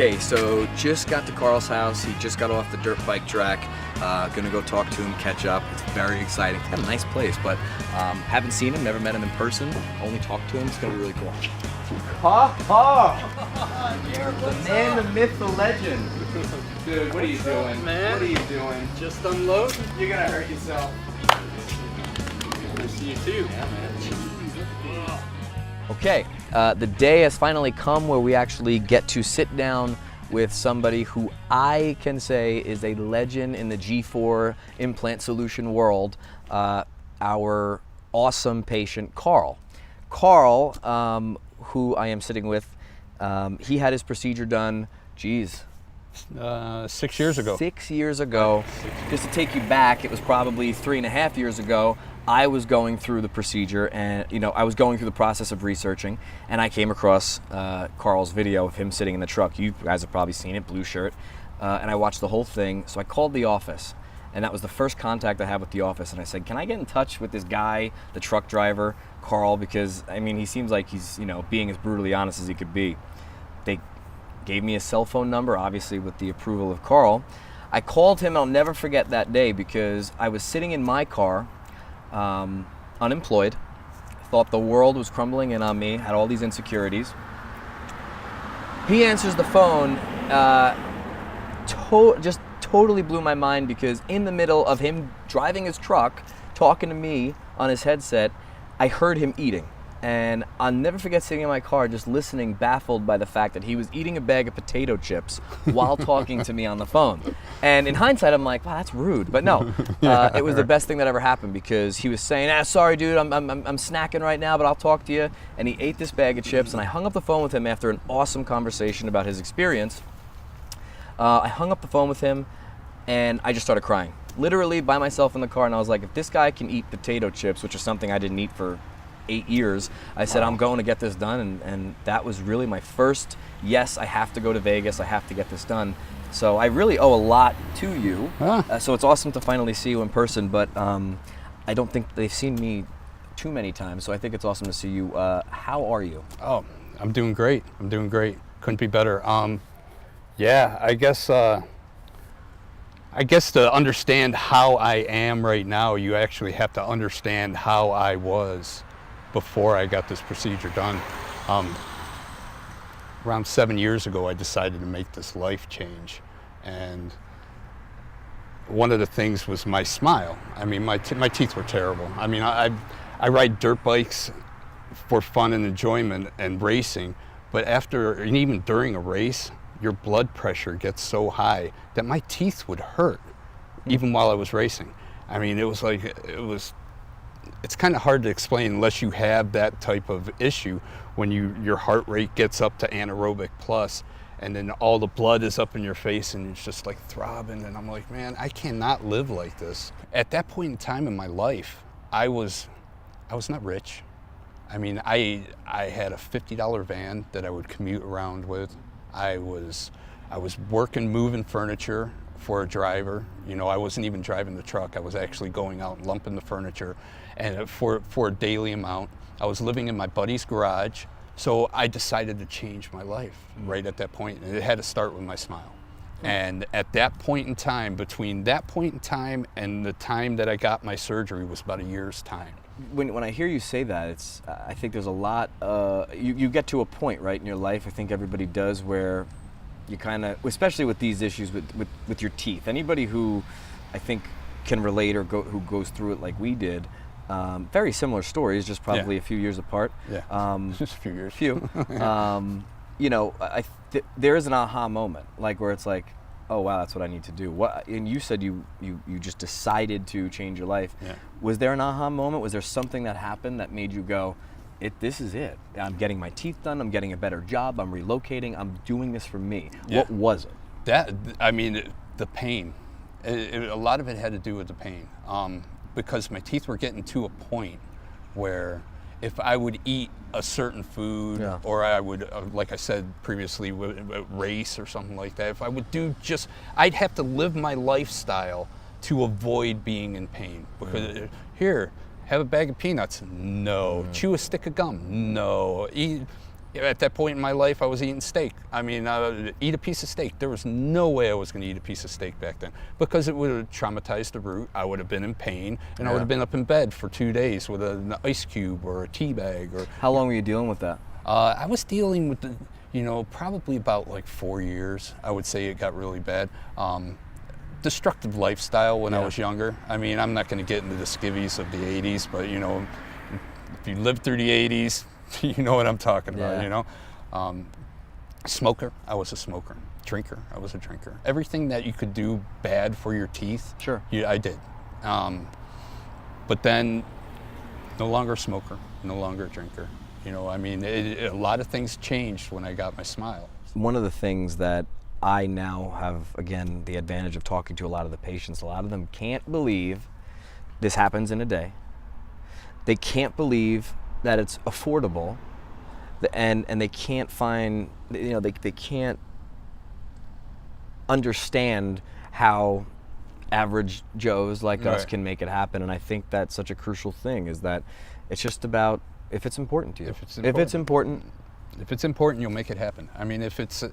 Okay, so just got to Karl's house. He just got off the dirt bike track. Gonna go talk to him, catch up. It's very exciting. It's got a nice place, but haven't seen him, never met him in person. Only talked to him. It's gonna be really cool. The man, the myth, the legend. Dude, what are you doing? Man? What are you doing? Just unloading. You're gonna hurt yourself. I see you too. Yeah, man. Okay, the day has finally come where we actually get to sit down with somebody who I can say is a legend in the G4 implant solution world, our awesome patient, Karl. Karl, who I am sitting with, he had his procedure done, 6 years ago. 6 years ago. Just to take you back, it was probably 3.5 years ago. I was going through the procedure, and I was going through the process of researching, and I came across Karl's video of him sitting in the truck. You guys have probably seen it, blue shirt, and I watched the whole thing. So I called the office, and that was the first contact I had with the office. And I said, "Can I get in touch with this guy, the truck driver, Karl? Because I mean, he seems like he's being as brutally honest as he could be." They gave me a cell phone number, obviously with the approval of Karl. I called him. I'll never forget that day because I was sitting in my car. Unemployed, thought the world was crumbling in on me, had all these insecurities. He answers the phone, just totally blew my mind because in the middle of him driving his truck, talking to me on his headset, I heard him eating. And I'll never forget sitting in my car just listening, baffled by the fact that he was eating a bag of potato chips while talking to me on the phone. And in hindsight, I'm like, wow, that's rude. But no, it was the best thing that ever happened because he was saying, sorry, dude, I'm snacking right now, but I'll talk to you. And he ate this bag of chips, and I hung up the phone with him after an awesome conversation about his experience. I hung up the phone with him, and I just started crying. Literally by myself in the car, and I was like, if this guy can eat potato chips, which is something I didn't eat for 8 years, I said, I'm going to get this done, and that was really my first, yes, I have to go to Vegas, I have to get this done. So I really owe a lot to you. So it's awesome to finally see you in person, but I don't think they've seen me too many times, so I think it's awesome to see you. How are you? Oh, I'm doing great. I'm doing great. Couldn't be better. Yeah, I guess to understand how I am right now, you actually have to understand how I was before I got this procedure done. Around 7 years ago, I decided to make this life change. And one of the things was my smile. I mean, my teeth were terrible. I mean, I ride dirt bikes for fun and enjoyment and racing, but after, and even during a race, your blood pressure gets so high that my teeth would hurt even while I was racing. I mean, it's kind of hard to explain unless you have that type of issue when your heart rate gets up to anaerobic plus, and then all the blood is up in your face and it's just like throbbing, and I'm like, man, I cannot live like this. At that point in time in my life, I was not rich. I mean, I had a $50 van that I would commute around with. I was working, moving furniture for a driver. I wasn't even driving the truck. I was actually going out and lumping the furniture, and for a daily amount. I was living in my buddy's garage, so I decided to change my life right at that point, and it had to start with my smile. And at that point in time, between that point in time and the time that I got my surgery was about a year's time. When I hear you say that, I think there's a lot, you get to a point, right, in your life, I think everybody does, where you kind of, especially with these issues with your teeth, anybody who I think can relate or who goes through it like we did, very similar stories, just probably a few years apart. Yeah, just a few years. There is an aha moment, like where it's like, oh wow, that's what I need to do. What? And you said you just decided to change your life. Yeah. Was there an aha moment? Was there something that happened that made you go, this is it. I'm getting my teeth done. I'm getting a better job. I'm relocating. I'm doing this for me. Yeah. What was it? The pain. A lot of it had to do with the pain, because my teeth were getting to a point where if I would eat a certain food, or I would, like I said previously, race or something like that, if I would I'd have to live my lifestyle to avoid being in pain. Because here, have a bag of peanuts? No. Chew a stick of gum? No. At that point in my life, I was eating steak. I mean, eat a piece of steak. There was no way I was going to eat a piece of steak back then, because it would have traumatized the root. I would have been in pain, and I would have been up in bed for 2 days with an ice cube or a tea bag. Or how long were you dealing with that? I was dealing with probably about like 4 years. I would say it got really bad. Destructive lifestyle when I was younger. I mean, I'm not going to get into the skivvies of the 80s, but if you lived through the 80s, you know what I'm talking about, Smoker, I was a smoker. Drinker, I was a drinker. Everything that you could do bad for your teeth, I did. But then, no longer a smoker, no longer a drinker. A lot of things changed when I got my smile. One of the things that I now have, again, the advantage of talking to a lot of the patients, a lot of them can't believe this happens in a day. They can't believe that it's affordable, and they can't find, they can't understand how average Joes like us can make it happen. And I think that's such a crucial thing, is that it's just about if it's important to you. If it's important, you'll make it happen. I mean, if it's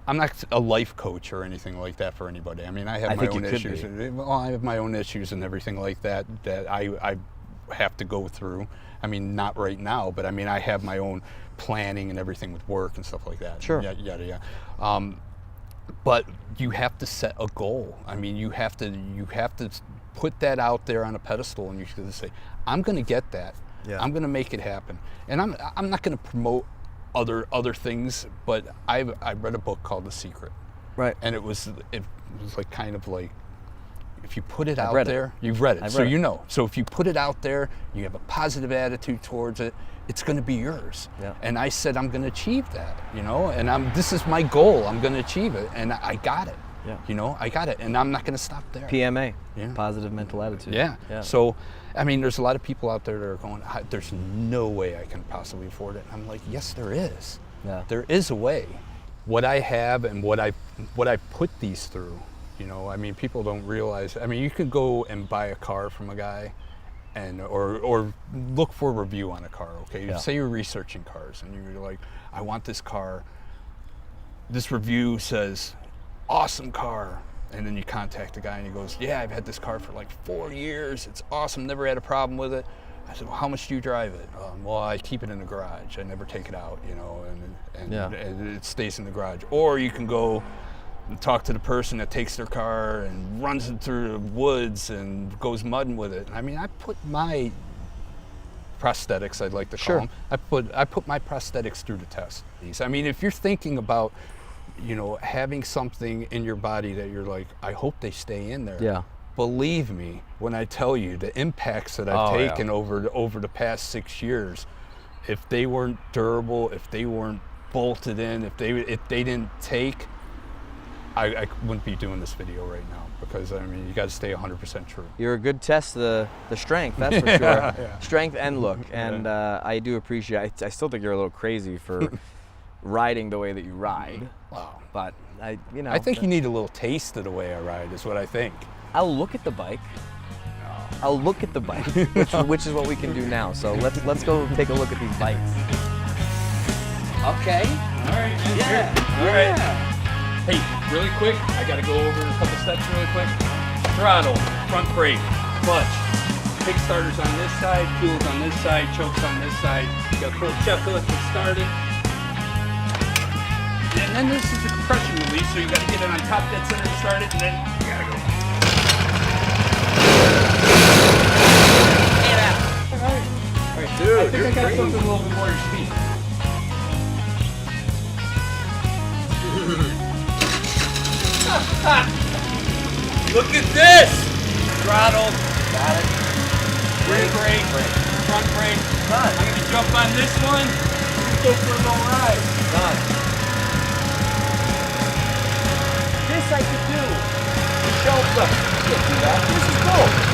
I'm not a life coach or anything like that for anybody. I mean, I have my own issues. Well, I have my own issues and everything like that I have to go through. I mean, not right now, but I mean, I have my own planning and everything with work and stuff like that. Sure. Yada. But you have to set a goal. I mean, you have to put that out there on a pedestal, and you should say, I'm going to get that. Yeah. I'm going to make it happen. And I'm not going to promote other things, but I read a book called The Secret. Right. And it was like kind of like, if you put it out there, you've read it, so you know. So if you put it out there, you have a positive attitude towards it, it's going to be yours. Yeah. And I said, I'm going to achieve that, and this is my goal. I'm going to achieve it, and I got it. Yeah. I got it, and I'm not going to stop there. PMA, positive mental attitude. Yeah. So, I mean, there's a lot of people out there that are going, there's no way I can possibly afford it. I'm like, yes, there is. Yeah. There is a way. What I have and what I put these through, I mean, people don't realize. I mean, you could go and buy a car from a guy, or look for a review on a car. Okay, say you're researching cars and you're like, I want this car. This review says, awesome car, and then you contact the guy and he goes, yeah, I've had this car for like 4 years. It's awesome. Never had a problem with it. I said, well, how much do you drive it? Well, I keep it in the garage. I never take it out, and it stays in the garage. Or you can go and talk to the person that takes their car and runs it through the woods and goes mudding with it. I mean, I put my prosthetics, I'd like to call them, I put my prosthetics through the test. I mean, if you're thinking about, having something in your body that you're like, I hope they stay in there. Yeah. Believe me when I tell you the impacts that I've taken over the past 6 years, if they weren't durable, if they weren't bolted in, if they didn't take, I wouldn't be doing this video right now, because I mean, you got to stay 100% true. You're a good test of the strength, that's for sure. Yeah. Strength and look, and I do appreciate. I still think you're a little crazy for riding the way that you ride. Wow. But I think you need a little taste of the way I ride, is what I think. I'll look at the bike. I'll look at the bike, which is what we can do now. So let's go take a look at these bikes. Okay. All right. Yeah. All right. Hey, really quick, I gotta go over a couple steps really quick. Throttle, front brake, clutch, kickstarters on this side, fuels on this side, chokes on this side. You gotta pull checklist to start it. And then this is the compression release, so you gotta get it on top dead center to start it, and then you gotta go. All right, dude, I think I got something a little bit more your speed. Look at this! Throttle, Got it. rear brake, front brake. Done. I'm gonna jump on this one. Let's go for a little ride. Done. This I could do. The shelf, look, I can't do that. This is cool.